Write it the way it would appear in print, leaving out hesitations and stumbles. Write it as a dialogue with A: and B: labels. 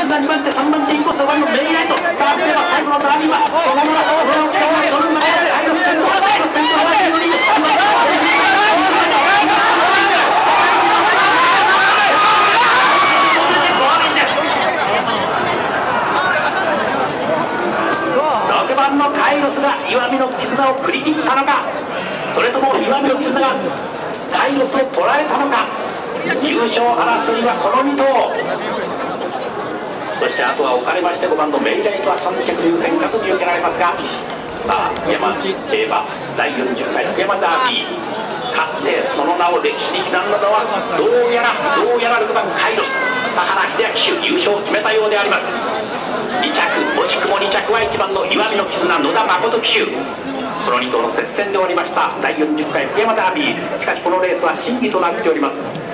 A: 2番手、3番手、インコース5番のメイライト。さあ、では最後のダービーは、そのまま、そのまま、6番のカイロスが岩見の絆を振り切ったのか、それとも岩見の絆がカイロスを捉えたのか。優勝争いはこの2頭。そしてあとは置かれまして5番のメイライトは3着という選択に受けられますが、さあ競馬第40回山ダービー、かつてその名を歴史に刻んだのはどうやら6番カイロス、田原秀明騎手優勝を決めたようであります。2着惜しくも2着は1番の岩見の絆野田誠騎手。この2頭の接戦で終わりました第40回福山ダービー。しかしこのレースは審議となっております。